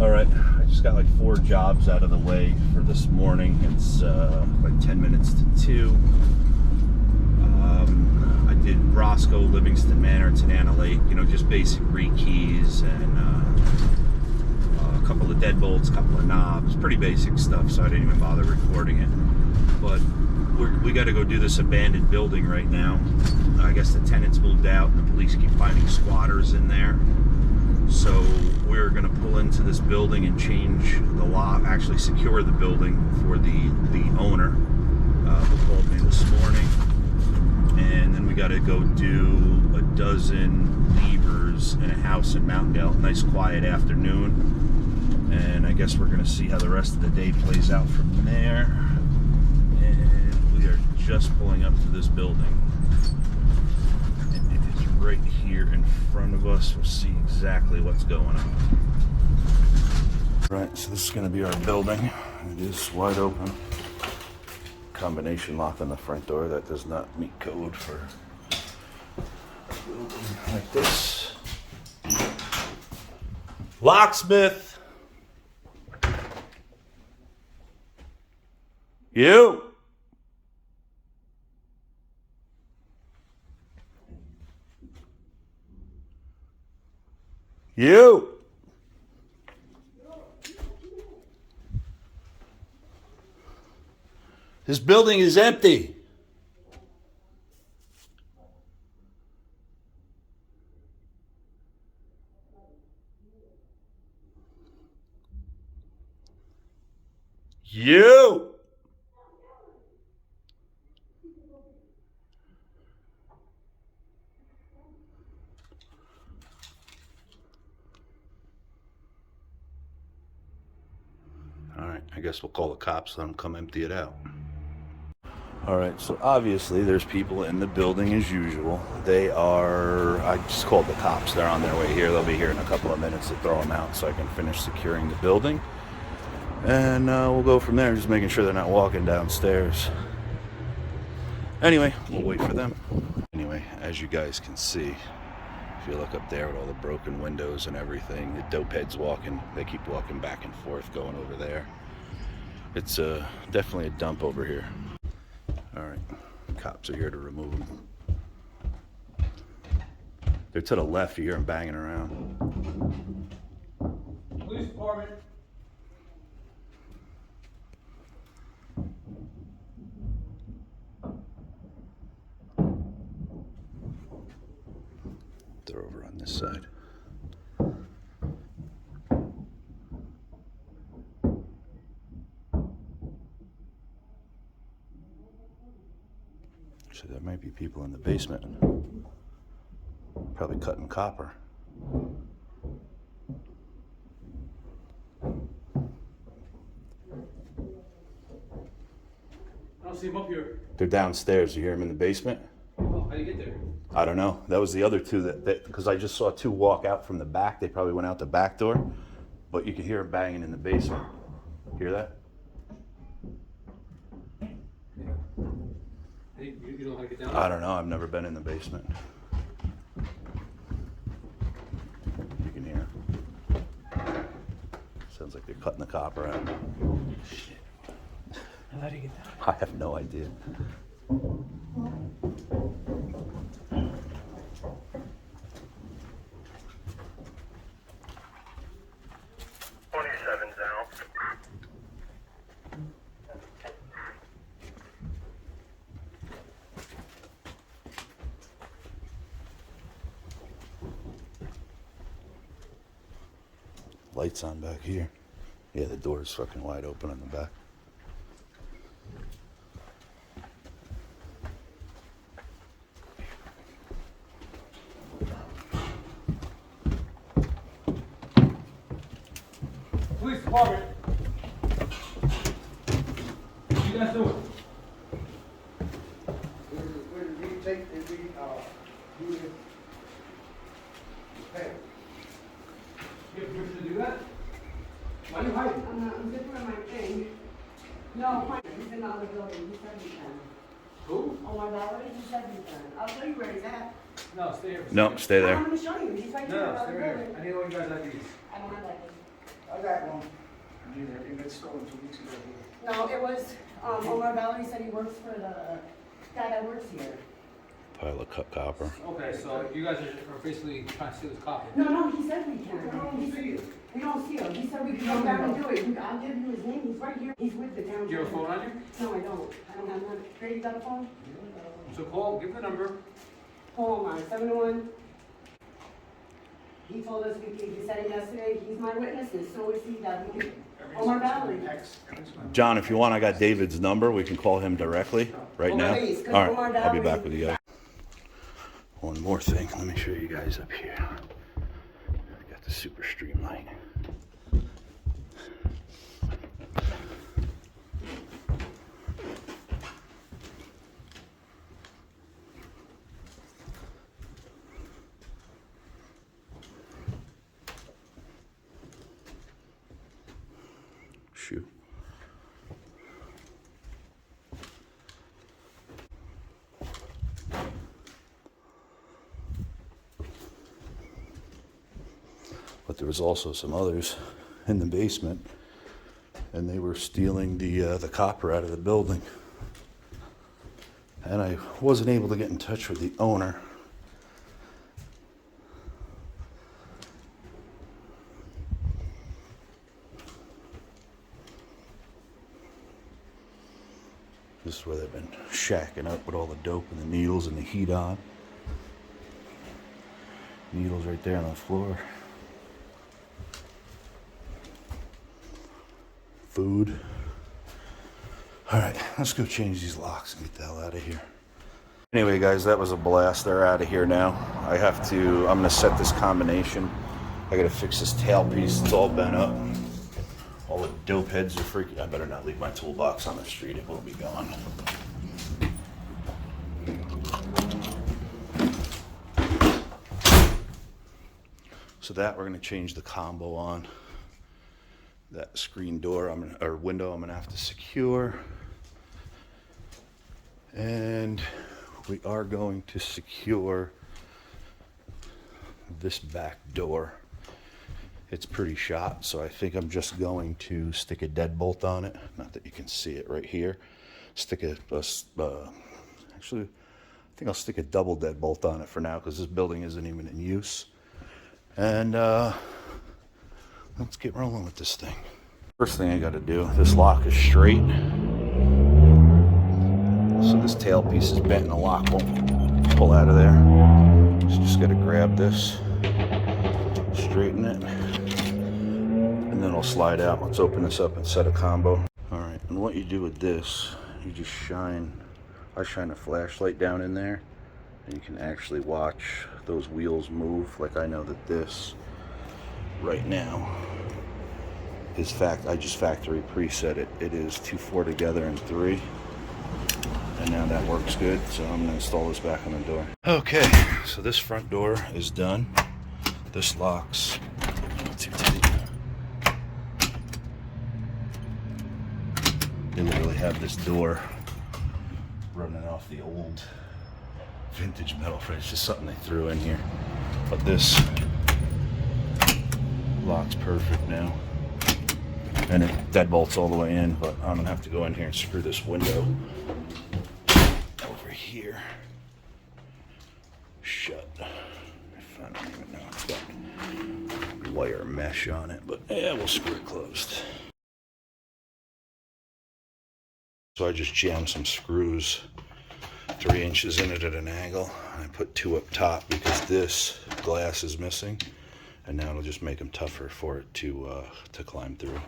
All right, I just got like 4 jobs out of the way for this morning. It's like 10 minutes to 2. I did Roscoe, Livingston Manor, Tanana Lake, you know, just basic rekeys and a couple of deadbolts, a couple of knobs, pretty basic stuff, so I didn't even bother recording it. But we got to go do this abandoned building right now. I guess the tenants moved out and the police keep finding squatters in there. So we're going to pull into this building and change the lock, actually secure the building for the owner who called me this morning. And then we got to go do a dozen levers in a house in Mountaindale. Nice quiet afternoon. And I guess we're going to see how the rest of the day plays out from there. And we are just pulling up to this building. And it is right here in front of us. We'll see exactly what's going on. Right, so this is going to be our building. It is wide open. Combination lock on the front door that does not meet code for a building like this. Locksmith! You! You! This building is empty. You! All right, I guess we'll call the cops, let them come empty it out. All right, so obviously there's people in the building as usual. They are, I just called the cops. They're on their way here. They'll be here in a couple of minutes to throw them out so I can finish securing the building. And we'll go from there, just making sure they're not walking downstairs. Anyway, we'll wait for them. Anyway, as you guys can see, if you look up there with all the broken windows and everything, the dope heads walking, they keep walking back and forth going over there. It's definitely a dump over here. All right, cops are here to remove them. They're to the left, you hear them banging around. Police department. They're over on this side. So there might be people in the basement, probably cutting copper. I don't see him up here. They're downstairs. You hear them in the basement? Oh, how do you get there? I don't know. That was the other two that because I just saw 2 walk out from the back. They probably went out the back door, but you could hear them banging in the basement. Hear that? Yeah. Hey, you know how to get down? I don't know. I've never been in the basement. You can hear. Sounds like they're cutting the copper out. Shit. How do you get down? I have no idea. Lights on back here. Yeah, the door is fucking wide open on the back. Police department. What you guys doing? Where did we take the do this repair? You have permission to do that? Why are you hiding? I'm just doing my thing. No, fine. He's in the other building. He said he's done. Who? Oh my God, what did he say he's done? I'll tell you where he's at. No, stay here. No, stay I'm there. going to show you. He's right No, here in no, the stay other right here. building. I need all you guys IDs. I don't have that. Okay. that room. I mean, I think that's stolen 2 weeks ago. No, it was, Omar Valerie said he works for the guy that works here. Pile of cut copper. Okay, so you guys are basically trying to steal this copper. No, he said we can. We don't see him. He said we can go down and do it. I'll give you his name. He's right here. He's with the town. Do you have a phone on you? No, I don't. I don't have one. Grady, you got a phone? So call, give the number. Call Omar, 701. He told us he said it yesterday. He's my witness, and so is he that we can. Omar Valerie. John, if you want, I got David's number. We can call him directly right now. Please, 'cause All Omar right, I'll be Valerie- back with you guys. One more thing. Let me show you guys up here. I got the super streamlight. Shoot. But there was also some others in the basement, and they were stealing the copper out of the building. And I wasn't able to get in touch with the owner. This is where they've been shacking up with all the dope and the needles and the heat on. Needles right there on the floor. Food. All right, let's go change these locks and get the hell out of here. Anyway, guys, that was a blast. They're out of here now. I'm gonna set this combination. I gotta fix this tailpiece. It's all bent up. All the dope heads are freaking. I better not leave my toolbox on the street. It will be gone. So that we're gonna change the combo on. That screen door, or window, I'm gonna have to secure. And we are going to secure this back door. It's pretty shot, so I think I'm just going to stick a deadbolt on it. Not that you can see it right here. Actually, I think I'll stick a double deadbolt on it for now because this building isn't even in use. And let's get rolling with this thing. First thing I gotta do, this lock is straight. So this tailpiece is bent and the lock won't pull out of there. So just gotta grab this, straighten it, and then it'll slide out. Let's open this up and set a combo. All right, and what you do with this, you just I shine a flashlight down in there, and you can actually watch those wheels move. Like I know that this right now is I just factory preset it. It is 2-4 together and 3. And now that works good, so I'm gonna install this back on the door. Okay, so this front door is done. This locks too tight. They literally have this door running off the old vintage metal frame. It's just something they threw in here. But this locks perfect now. And it deadbolts all the way in, but I'm gonna have to go in here and screw this window over here shut. I don't even know, it's got wire mesh on it, but yeah, we'll screw it closed. So I just jammed some screws 3 inches in it at an angle. I put 2 up top because this glass is missing, and now it'll just make them tougher for it to climb through.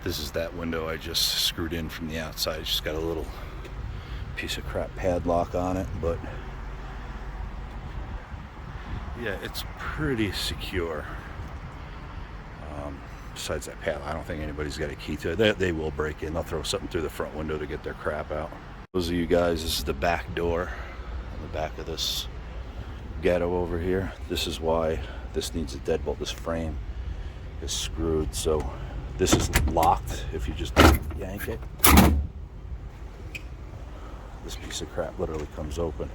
This is that window I just screwed in from the outside. It's just got a little piece of crap padlock on it, but yeah, it's pretty secure. Besides that padlock, I don't think anybody's got a key to it. They will break in. They'll throw something through the front window to get their crap out. Those of you guys, this is the back door on the back of this ghetto over here. This is why this needs a deadbolt. This frame is screwed, so this is locked if you just yank it. This piece of crap literally comes open.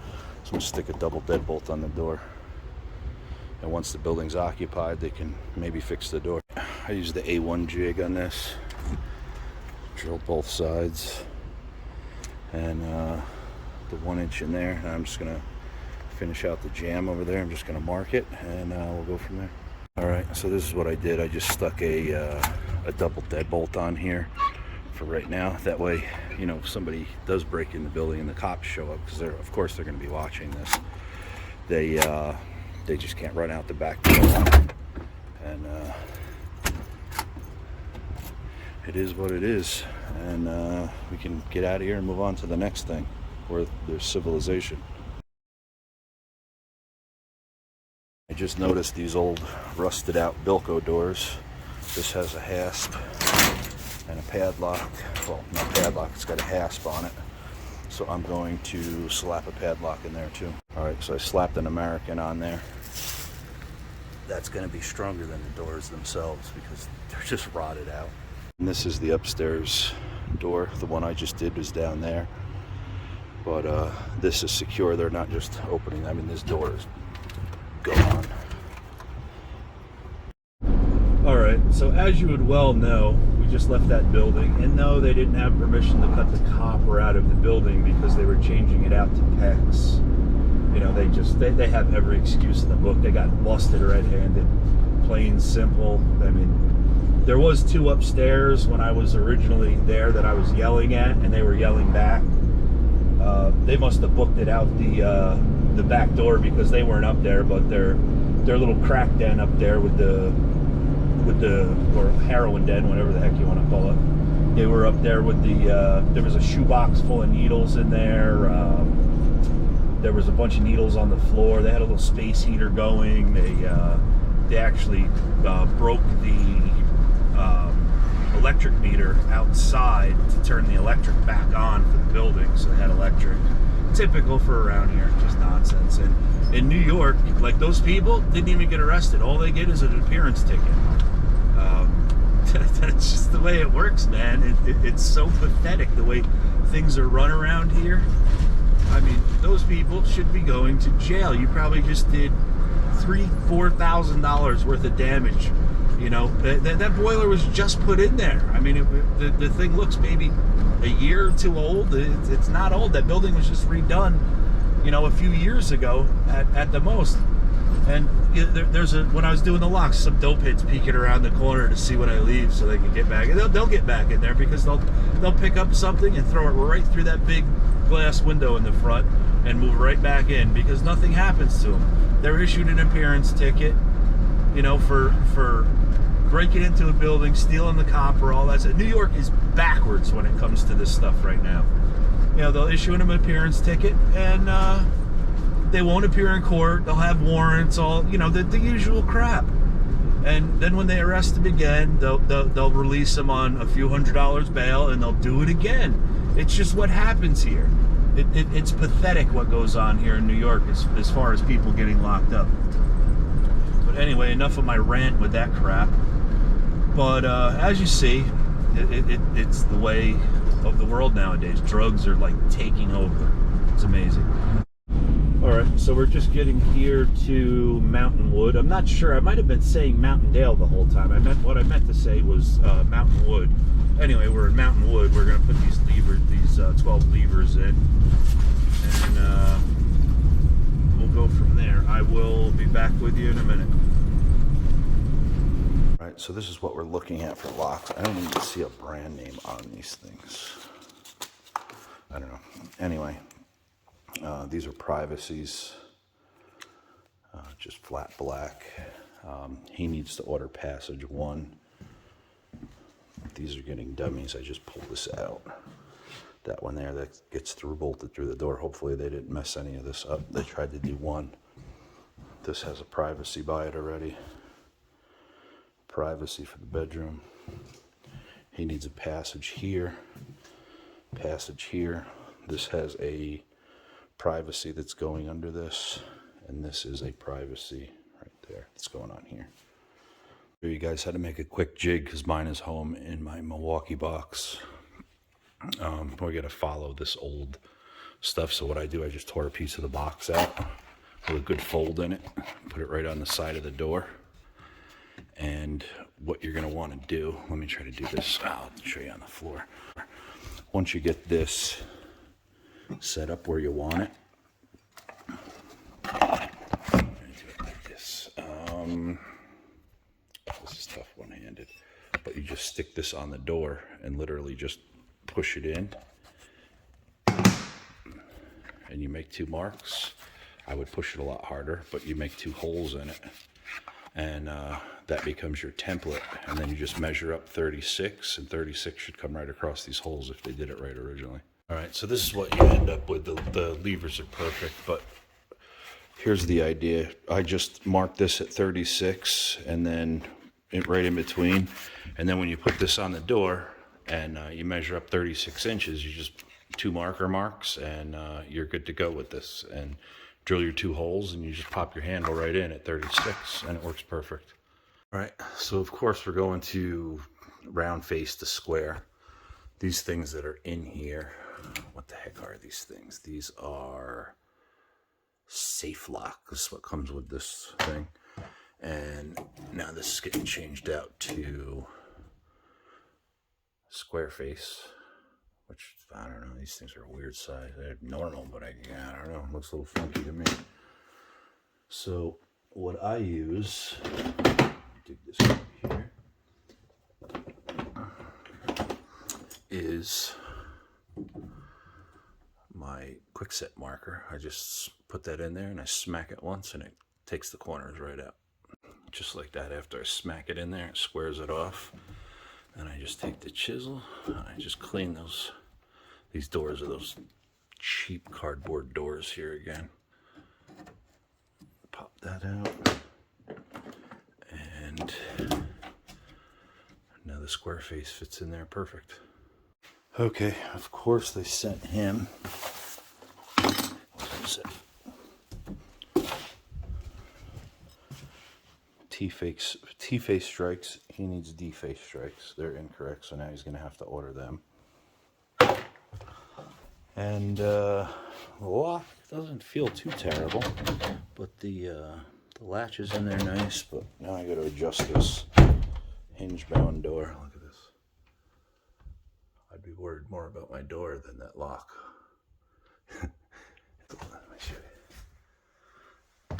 So I'm gonna stick a double deadbolt on the door. And once the building's occupied, they can maybe fix the door. I used the A1 jig on this, drilled both sides, and the 1" in there. And I'm just gonna finish out the jamb over there. I'm just gonna mark it, and we'll go from there. All right, so this is what I did. I just stuck a double deadbolt on here for right now. That way, you know, if somebody does break in the building and the cops show up, because of course they're going to be watching this, they just can't run out the back door. And it is what it is, and we can get out of here and move on to the next thing where there's civilization. I just noticed these old rusted out Bilko doors. This has a hasp and a padlock. Well, not padlock, it's got a hasp on it. So I'm going to slap a padlock in there too. All right, so I slapped an American on there. That's going to be stronger than the doors themselves because they're just rotted out. And this is the upstairs door. The one I just did was down there. But this is secure. They're not just opening. I mean, this door is gone. Alright, so as you would well know, we just left that building, and no, they didn't have permission to cut the copper out of the building because they were changing it out to PEX. You know, they have every excuse in the book. They got busted red-handed, plain simple. I mean, there was 2 upstairs when I was originally there that I was yelling at, and they were yelling back. They must have booked it out the back door because they weren't up there, but their little crack den up there with the or heroin den, whatever the heck you want to call it. They were up there with there was a shoebox full of needles in there. There was a bunch of needles on the floor. They had a little space heater going. They actually broke the electric meter outside to turn the electric back on for the building, so they had electric. Typical for around here, just nonsense. And in New York, like, those people didn't even get arrested. All they get is an appearance ticket. That's just the way it works, man. It's so pathetic the way things are run around here. I mean, those people should be going to jail. You probably just did $3,000-$4,000 worth of damage. You know, that boiler was just put in there. I mean, the thing looks maybe a year or 2 old. It's not old. That building was just redone, you know, a few years ago at the most. And when I was doing the locks, some dope heads peeking around the corner to see when I leave so they can get back. And they'll get back in there because they'll pick up something and throw it right through that big glass window in the front and move right back in because nothing happens to them. They're issued an appearance ticket, you know, for breaking into a building, stealing the copper, all that stuff. New York is backwards when it comes to this stuff right now. You know, they'll issue them an appearance ticket, and they won't appear in court. They'll have warrants, all, you know, the usual crap. And then when they arrest them again, they'll release them on a few $100 bail, and they'll do it again. It's just what happens here. It's pathetic what goes on here in New York as far as people getting locked up. But anyway, enough of my rant with that crap. But as you see, it's the way of the world nowadays. Drugs are like taking over. It's amazing. All right, so we're just getting here to Mountain Wood. I'm not sure. I might have been saying Mountain Dale the whole time. What I meant to say was Mountain Wood. Anyway, we're in Mountain Wood. We're going to put these 12 levers in, and we'll go from there. I will be back with you in a minute. All right, so this is what we're looking at for locks. I don't even see a brand name on these things. I don't know. Anyway, these are privacies, just flat black. He needs to order passage 1. These are getting dummies. I just pulled this out. That one there that gets bolted through the door. Hopefully they didn't mess any of this up. They tried to do 1. This has a privacy by it already. Privacy for the bedroom. He needs a passage here. Passage here. This has a privacy that's going under this, and this is a privacy right there that's going on here. Show you guys how to make a quick jig because mine is home in my Milwaukee box. We're gonna follow this old stuff. So what I do, I just tore a piece of the box out with a good fold in it, put it right on the side of the door, And what you're going to want to do, let me try to do this. I'll show you on the floor. Once you get this set up where you want it, I'm going to do it like this. This is tough one-handed, but you just stick this on the door and literally just push it in, and you make 2 marks. I would push it a lot harder, but you make 2 holes in it, and that becomes your template. And then you just measure up 36, and 36 should come right across these holes if they did it right originally. All right, so this is what you end up with. The levers are perfect, but here's the idea. I just mark this at 36, and then right in between, and then when you put this on the door and you measure up 36 inches, you just 2 marks, and you're good to go with this. And drill your 2 holes, and you just pop your handle right in at 36, and it works perfect. All right, so of course we're going to round face to square. These things that are in here, what the heck are these things? These are safe lock. This is what comes with this thing. And now this is getting changed out to square face, which, I don't know, these things are a weird size. They're normal, but I don't know, it looks a little funky to me. So what I use, dig this up here, is my quick set marker. I just put that in there and I smack it once, and it takes the corners right out. Just like that. After I smack it in there, it squares it off. And I just take the chisel, and I just clean these doors are those cheap cardboard doors here again. Pop that out. And now the square face fits in there perfect. Okay, of course they sent him. T-face strikes. He needs D-face strikes. They're incorrect, so now he's going to have to order them. And the lock doesn't feel too terrible, but the latch is in there nice. But now I got to adjust this hinge-bound door. Look at this. I'd be worried more about my door than that lock. Let me show you.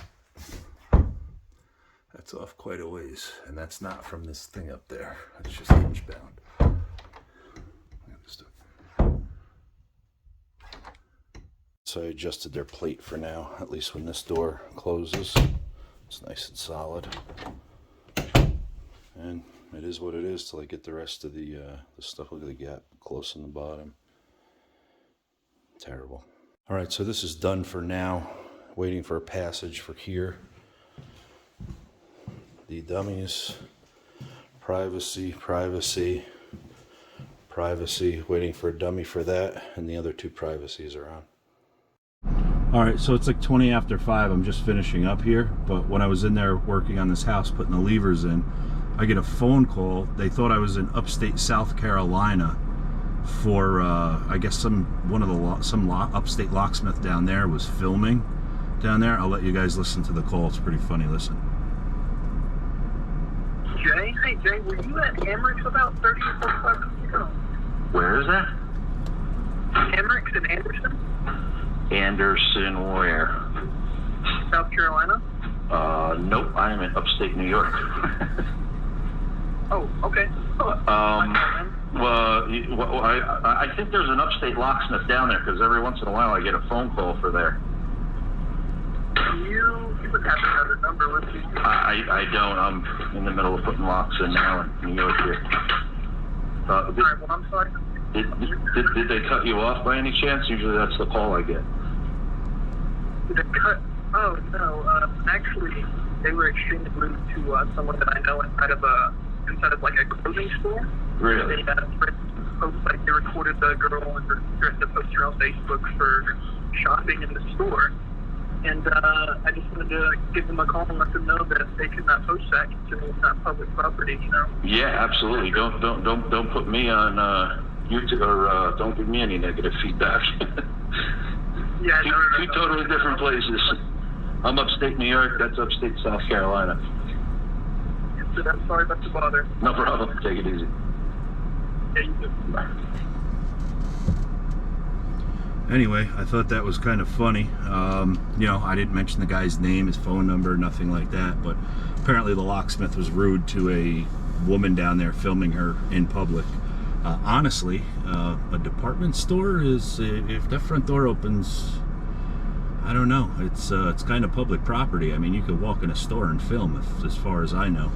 That's off quite a ways, and that's not from this thing up there. It's just hinge bound. Look at this stuff. So I adjusted their plate for now, at least when this door closes. It's nice and solid. And it is what it is till I get the rest of the stuff. Look at the gap close in the bottom. Terrible. All right, so this is done for now. Waiting for a passage for here. The dummies, privacy, privacy, privacy, waiting for a dummy for that, and the other 2 privacies are on. All right, so it's like 20 after 5. I'm just finishing up here, but when I was in there working on this house, putting the levers in, I get a phone call. They thought I was in upstate South Carolina for, I guess some upstate locksmith down there was filming down there. I'll let you guys listen to the call. It's pretty funny. Listen. Jay? Hey, Jay, were you at Hamrick's about 30 or 45 minutes ago? Where is that? Hamrick's in Anderson. Anderson where? South Carolina? Nope, I am in upstate New York. Oh, okay. Well, I think there's an upstate locksmith down there, because every once in a while I get a phone call for there. You would have another number with you. I don't. I'm in the middle of putting locks in now in New York here. All right, well, I'm sorry. Did they cut you off by any chance? Usually that's the call I get. Did they cut? Oh, no. Actually, they were extremely rude to someone that I know inside of like a clothing store. Really? They they recorded the girl and threatened to post her on Facebook for shopping in the store. And I just wanted to give them a call and let them know that they could not post that considering it's not public property, you know? Yeah, absolutely. Don't put me on YouTube, or don't give me any negative feedback. Yeah, two totally different places. I'm upstate New York. That's upstate South Carolina. I'm sorry about the bother. No problem. Take it easy. Yeah, you too. Bye. Anyway, I thought that was kind of funny. You know, I didn't mention the guy's name, his phone number, nothing like that, but apparently the locksmith was rude to a woman down there filming her in public. Honestly, a department store is, if that front door opens, I don't know, it's kind of public property. I mean, you could walk in a store and film, as far as I know.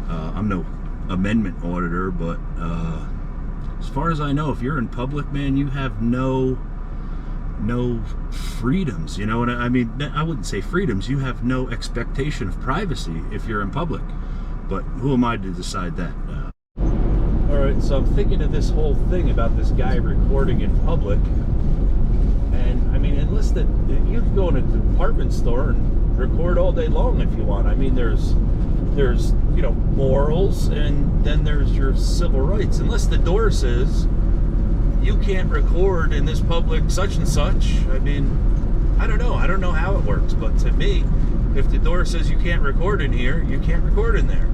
I'm no amendment auditor, but as far as I know, if you're in public, man, you have no freedoms, you know what I mean? I wouldn't say freedoms, you have no expectation of privacy if you're in public, but who am I to decide that? Alright, so I'm thinking of this whole thing about this guy recording in public, and I mean, unless that you can go in a department store and record all day long if you want. I mean, there's you know, morals, and then there's your civil rights. Unless the door says you can't record in this public such and such. I mean, I don't know how it works, but to me, if the door says you can't record in here, you can't record in there.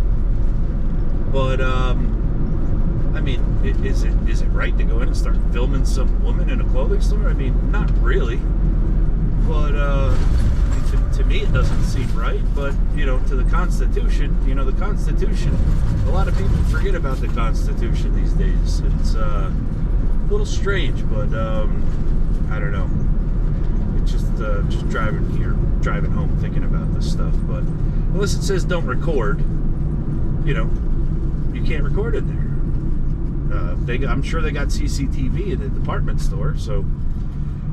But I mean, is it right to go in and start filming some woman in a clothing store? I mean, not really, but to me it doesn't seem right. But you know, to the Constitution, you know, the Constitution, a lot of people forget about the Constitution these days. It's a little strange, but I don't know. It's just driving home thinking about this stuff. But unless it says don't record, you know, you can't record in there. I'm sure they got CCTV in the department store, so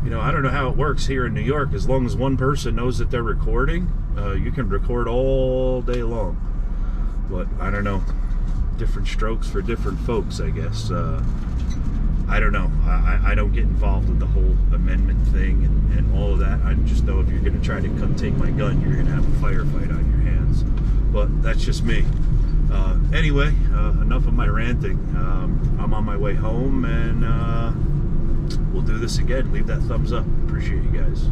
you know, I don't know how it works here in New York. As long as one person knows that they're recording, you can record all day long. But I don't know, different strokes for different folks, I guess. I don't know. I don't get involved with the whole amendment thing and all of that. I just know if you're going to try to come take my gun, you're going to have a firefight on your hands. But that's just me. Anyway, enough of my ranting. I'm on my way home, and we'll do this again. Leave that thumbs up. Appreciate you guys.